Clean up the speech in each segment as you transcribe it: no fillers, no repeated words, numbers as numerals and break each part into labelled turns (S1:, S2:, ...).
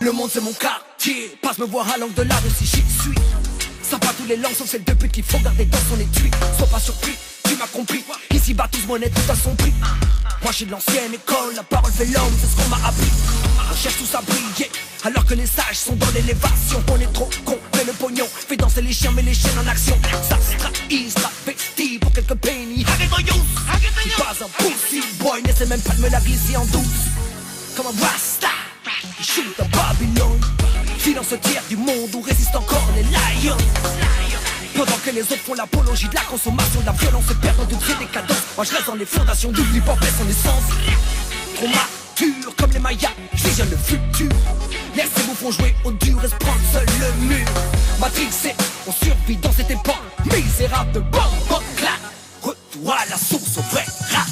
S1: Le monde c'est mon quartier, passe me voir à l'angle de la rue si j'y suis. Ça bat tous les langues sauf celle de pute qu'il faut garder dans son étui. Sois pas surpris, tu m'as compris. Ici bas tous monnaie, tout à son prix. Moi j'ai de l'ancienne école, la parole fait l'homme, c'est ce qu'on m'a appris. On cherche tous à briller, alors que les sages sont dans l'élévation. On est trop con, mais le pognon fait danser les chiens, mais les chiens en action. Ça se trahit, travesti pour quelques pennies. Je suis pas un pussy boy, n'essaie même pas de me la glisser en douce. Comme un rasta, qui shoot à Babylone. Finance tiers du monde où résistent encore les lions. Pendant que les autres font l'apologie de la consommation, de la violence et perdant de pied des cadences. Moi je reste dans les fondations du hip-hop et son essence. Trop mature comme les Mayas, je visionne le futur. Laissez-vous font jouer au dur et se prendre seul le mur. Matrixé, on survit dans cette époque misérable de bombe, clap. Retour à la source au vrai rap.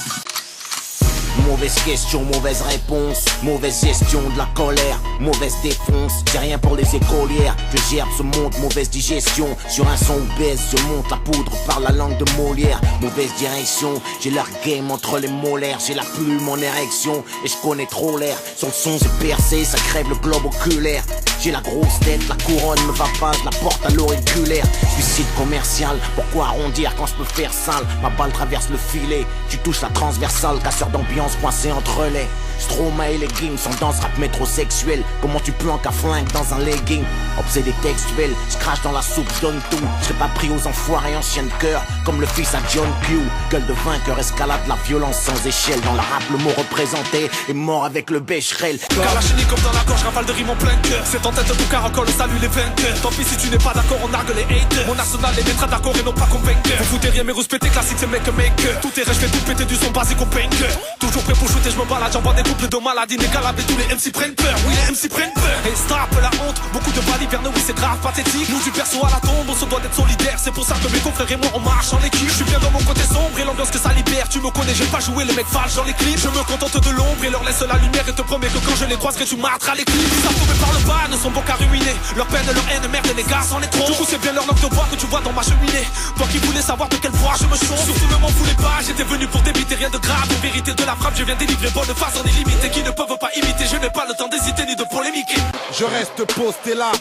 S2: Mauvaise question, mauvaise réponse, mauvaise gestion de la colère, mauvaise défonce, j'ai rien pour les écolières, je gerbe ce monde, mauvaise digestion, sur un son obèse, je monte la poudre par la langue de Molière, mauvaise direction, j'ai l'air game entre les molaires, j'ai la plume en érection, et je connais trop l'air, sur le son j'ai percé, ça crève le globe oculaire, j'ai la grosse tête, la couronne me va pas, je la porte à l'auriculaire, suicide commercial, pourquoi arrondir quand je peux faire sale, ma balle traverse le filet, tu touches la transversale, casseur d'ambiance coincé entre les Stroma et les leggings sont dans ce rap métrosexuel. Comment tu peux en qu'à flingue dans un legging? Obsédé textuel, je crache dans la soupe, je donne tout. Je serai pas pris aux enfoirés en chien de cœur, comme le fils à John Q. Gueule de vainqueur, escalade la violence sans échelle. Dans la rap, le mot représenté est mort avec le bécherel.
S3: Kalachnikov dans la gorge, rafale de rime en plein cœur. C'est en tête de tout caracol, salut les vainqueurs. Tant pis si tu n'es pas d'accord, on nargue les haters. Mon arsenal les mettra d'accord et non pas convaincre. Vous foutez rien mais vous pété classique, c'est mec maker. Tout est rêche, je fais tout péter du son basique au banker. Toujours prêt pour shooter, je me balade, j'envoie des couples de malades inégalables et tous les MC prennent peur. Oui, les MC prennent peur. Et strap la honte, beaucoup de balivernes, oui c'est grave, pathétique. Nous du perso à la tombe, on se doit d'être solidaire. C'est pour ça que mes confrères et moi on marche en équipe. Je suis bien dans mon côté sombre et l'ambiance que ça libère. Tu me connais, j'ai pas joué les mecs falches dans les clips. Je me contente de l'ombre et leur laisse la lumière. Et te promets que quand je les croiserai tu m'arrêteras les clips. Ils savent par le bas, ne sont bons qu'à ruiner. Leur peine, leur haine, merde les gars sans les trop. Du coup c'est bien leur langue de bois que tu vois dans ma cheminée. Toi qui voulais savoir de quelle voie je me chauffe, surtout ne m'en voulez pas, j'étais venu pour débiter rien de grave. La vérité de la frappe, je viens délivrer bonne face en illimité. Qui ne peuvent pas imiter, je n'ai pas le temps d'hésiter ni de polémiquer.
S4: Je reste posté là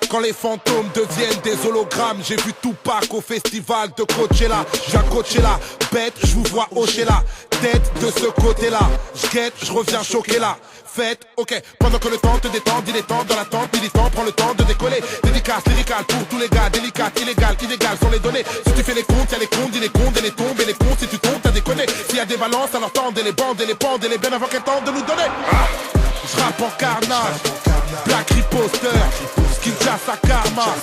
S4: quand les fantômes deviennent des hologrammes. J'ai vu Tupac au festival de Coachella. J'ai coaché là, bête, je vous vois hocher là. Tête de ce côté-là, je guette, je reviens choqué là. Faites, ok, pendant que le temps te détend, il est temps dans l'attente, militant, prends le temps de décoller. Dédicace, lyrical pour tous les gars, délicat, illégal sont les données. Si tu fais les comptes, y'a les comptes, il les comptes et les tombes et les comptes. Si tu tombes, t'as déconné. S'il y a des balances, alors tendez les bandes et les pendes bien avant qu'elles tentent de nous donner. Je rappe en carnage, Black Riposter, Kinshasa Karma,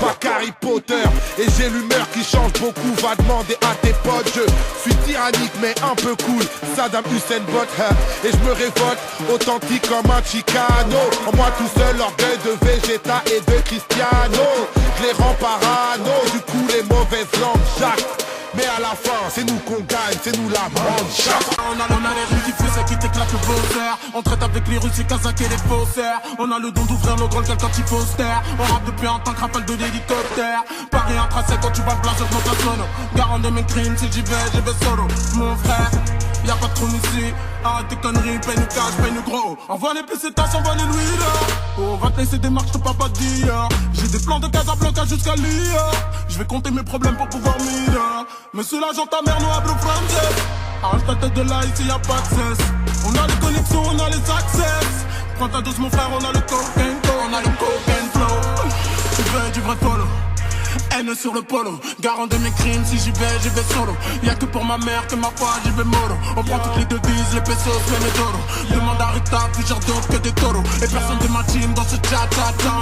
S4: Bakary Potter. Et j'ai l'humeur qui change beaucoup, va demander à tes potes. Je suis tyrannique mais un peu cool, Saddam Hussein bot. Et je me révolte, authentique comme un Chicano. En moi tout seul, l'orgueil de Vegeta et de Cristiano. Je les rends parano, du coup les mauvaises langues jactent. Mais à la fin, c'est nous qu'on gagne, c'est nous la manche.
S5: On a les rues diffusées qui t'éclatent le buzzer. On traite avec les Russes, les Kazakhs et les faussaires. On a le don d'ouvrir le drôle quand il faut se taire. On rappe depuis un temps que rappelle de l'hélicoptère. Paris intrinsèque quand tu vas le je monte la sono. Garant de mes crimes, si j'y vais solo. Mon frère, y'a pas de trône ici. Arrête tes conneries, paye nous cash, paye nous gros. Envoie les pesetas, envoie les louis là. On va te laisser des marques, je te pas dire. J'ai des plans de Casablanca jusqu'à l'IA. Je vais compter mes problèmes pour pouvoir m'aider. Monsieur l'agent, ta mère nous hablo français. Arrache ta tête de là, ici y'a pas de cesse. On a les connexions, on a les access. Prends ta dose mon frère, on a le cocaine flow. On a le cocaine flow. Tu veux du vrai polo, haine sur le polo. Garant de mes crimes, si j'y vais solo. Y'a que pour ma mère que ma foi, j'y vais mollo. On prend toutes les devises, les pesos, même les doros. Demande à Rita, plus genre d'autres que des taureaux. Et personne de ma team dans ce chat.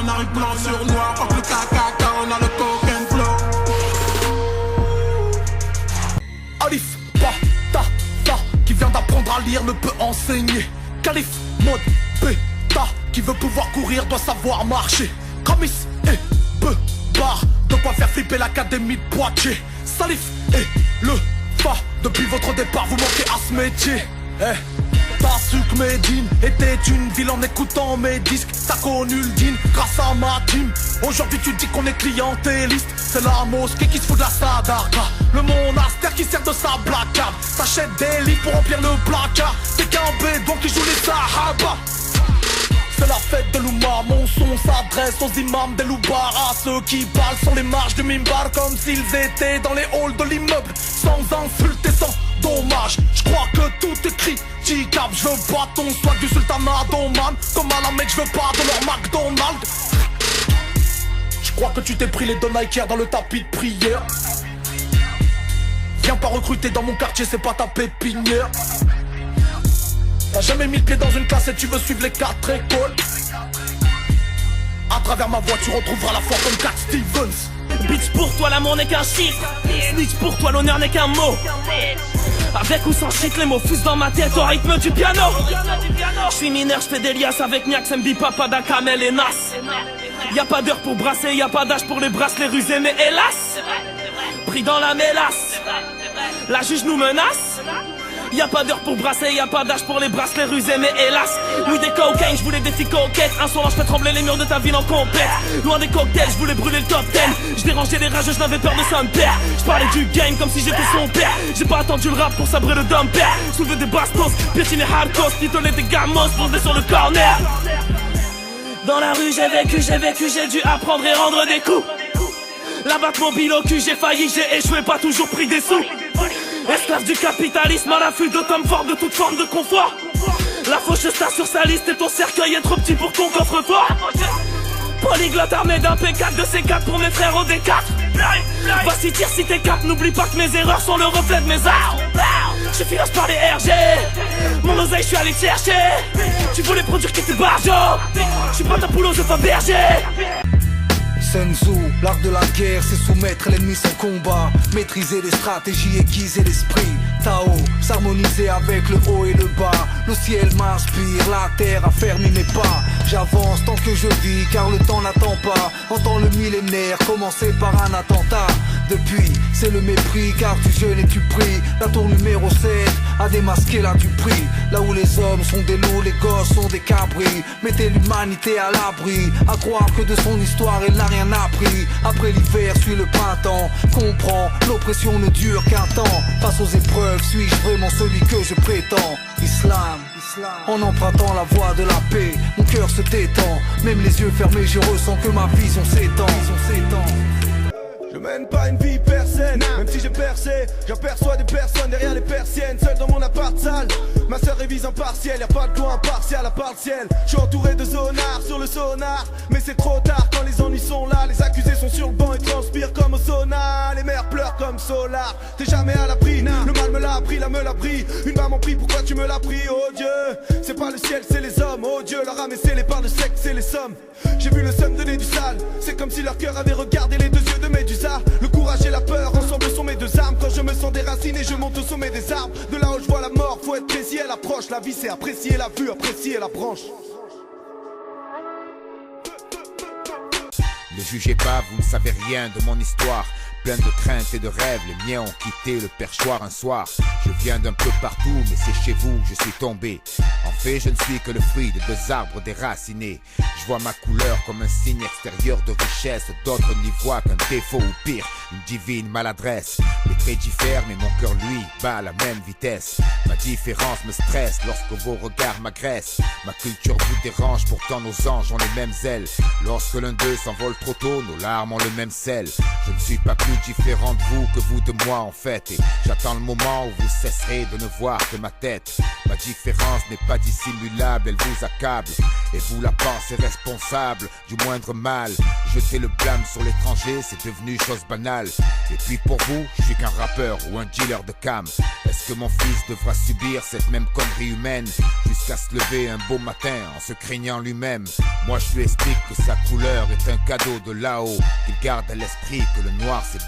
S5: On arrive blanc sur noir, fuck le caca, on a le cocaine flow.
S1: Alif, ta, qui vient d'apprendre à lire ne peut enseigner. Calif, mode, ta, qui veut pouvoir courir doit savoir marcher. Kamis et bar, de quoi faire flipper l'académie de Poitiers. Salif et le fa, depuis votre départ vous manquez à ce métier. T'as su que Médine était une ville en écoutant mes disques. T'as connu le din grâce à ma team. Aujourd'hui tu dis qu'on est clientéliste. C'est la mosquée qui se fout de la sadarka, le monastère qui sert de sa blacade. T'achètes des livres pour remplir le placard. C'est qu'un bédouin qui joue les sahaba.
S3: C'est la fête de l'Oumma, mon son s'adresse aux imams des loubards. À ceux qui parlent sur les marches du mimbar comme s'ils étaient dans les halls de l'immeuble. Sans insulte et sans dommage, je crois que tout est critiquable. Je veux pas ton swag du sultanat d'Oman. Comme à la mec, je veux pas de leur McDonald's. Je crois que tu t'es pris les deux Nike dans le tapis de prière. Viens pas recruter dans mon quartier, c'est pas ta pépinière. T'as jamais mis le pied dans une classe et tu veux suivre les 4 écoles. À travers ma voix tu retrouveras la foi comme Cat Stevens.
S6: Bitch, pour toi l'amour n'est qu'un chiffre. Snitch, pour toi l'honneur n'est qu'un mot. Avec ou sans shit, les mots fusent dans ma tête au rythme du piano. J'suis mineur, j'fais des liasses avec Niax, MB, Papa, Kamel et Nas. Y'a pas d'heure pour brasser, y'a pas d'âge pour les bracelets rusés, mais hélas, pris dans la mélasse, la juge nous menace. Y'a pas d'heure pour brasser, y'a pas d'âge pour les bracelets rusés, mais hélas, oui des cocaines, j'voulais des filles coquettes. Insolent, j'fais trembler les murs de ta ville en complète. Loin des cocktails, j'voulais brûler le top 10. J'dérangeais les rageux, j'n'avais peur de son père. J'parlais du game comme si j'étais son père. J'ai pas attendu le rap pour sabrer le dumper. Soulever des bastos, piétiner hardcore, pitonner des gamos, fonder sur le corner. Dans la rue j'ai vécu, j'ai dû apprendre et rendre des coups. La batte mobile au cul, j'ai failli, j'ai échoué, pas toujours pris des sous. Esclave du capitalisme à l'affût de Tom Ford de toute forme de confort. La faucheuse star sur sa liste et ton cercueil est trop petit pour ton coffre-fort. Polyglotte armé d'un P4 de C4 pour mes frères au D4. Voici tire si t'es cap, n'oublie pas que mes erreurs sont le reflet de mes arts. Je finance par les RG, mon oseille je suis allé chercher. Tu voulais produire qui t'es barjo. Je suis pas ta poule aux œufs à berger.
S7: Sun Tzu, l'art de la guerre, c'est soumettre l'ennemi sans combat. Maîtriser les stratégies, aiguiser l'esprit. Tao, s'harmoniser avec le haut et le bas. Le ciel m'inspire, la terre affermit mes pas. J'avance tant que je vis, car le temps n'attend pas. Entends le millénaire commencer par un attentat. Depuis, c'est le mépris, car tu jeûnes et tu pries. La tour numéro 7 a démasqué là du prix. Là où les hommes sont des loups, les gosses sont des cabris. Mettez l'humanité à l'abri, à croire que de son histoire elle n'a rien appris. Après l'hiver suit le printemps, comprends, l'oppression ne dure qu'un temps. Face aux épreuves, suis-je vraiment celui que je prétends? Islam, en empruntant la voie de la paix, mon cœur se détend. Même les yeux fermés, je ressens que ma vision s'étend.
S8: Je mène pas une vie persaine, même si j'ai percé, j'aperçois des personnes derrière les persiennes, seul dans mon appart sale. Ma sœur révise en partiel, y'a pas de loi impartial à part le ciel. Je suis entouré de zonards sur le sonar, mais c'est trop tard quand les ennuis sont là. Les accusés sont sur le banc et transpirent comme au sauna. Les mères pleurent comme Solar, t'es jamais à l'abri. Le mal me l'a appris, la me l'a pris. Une maman prie, pourquoi tu me l'as pris? Oh Dieu, c'est pas le ciel, c'est les hommes. Oh Dieu, leur âme est scellée par le sexe et les sommes. J'ai vu le seum donner du sale, c'est comme si leur cœur avait regardé les deux yeux de Médusa. Le courage et la peur, ensemble sont mes deux armes. Quand je me sens déraciné, je monte au sommet des arbres. De là où je vois la mort, faut être précis, elle approche. La vie c'est apprécier la vue, apprécier la branche.
S9: Ne jugez pas, vous ne savez rien de mon histoire. Plein de craintes et de rêves, les miens ont quitté le perchoir un soir. Je viens d'un peu partout, mais c'est chez vous que je suis tombé. En fait, je ne suis que le fruit de deux arbres déracinés. Je vois ma couleur comme un signe extérieur de richesse. D'autres n'y voient qu'un défaut ou pire, une divine maladresse. Les traits diffèrent, mais mon cœur, lui, bat à la même vitesse. Ma différence me stresse lorsque vos regards m'agressent. Ma culture vous dérange, pourtant nos anges ont les mêmes ailes. Lorsque l'un d'eux s'envole trop tôt, nos larmes ont le même sel. Je ne suis pas plus différent de vous que vous de moi en fait. Et j'attends le moment où vous cesserez de ne voir que ma tête. Ma différence n'est pas dissimulable, elle vous accable. Et vous la pensez responsable du moindre mal. Jeter le blâme sur l'étranger, c'est devenu chose banale. Et puis pour vous, je suis qu'un rappeur ou un dealer de cam. Est-ce que mon fils devra subir cette même connerie humaine jusqu'à se lever un beau matin en se craignant lui-même? Moi je lui explique que sa couleur est un cadeau de là-haut, qu'il garde à l'esprit que le noir c'est beau.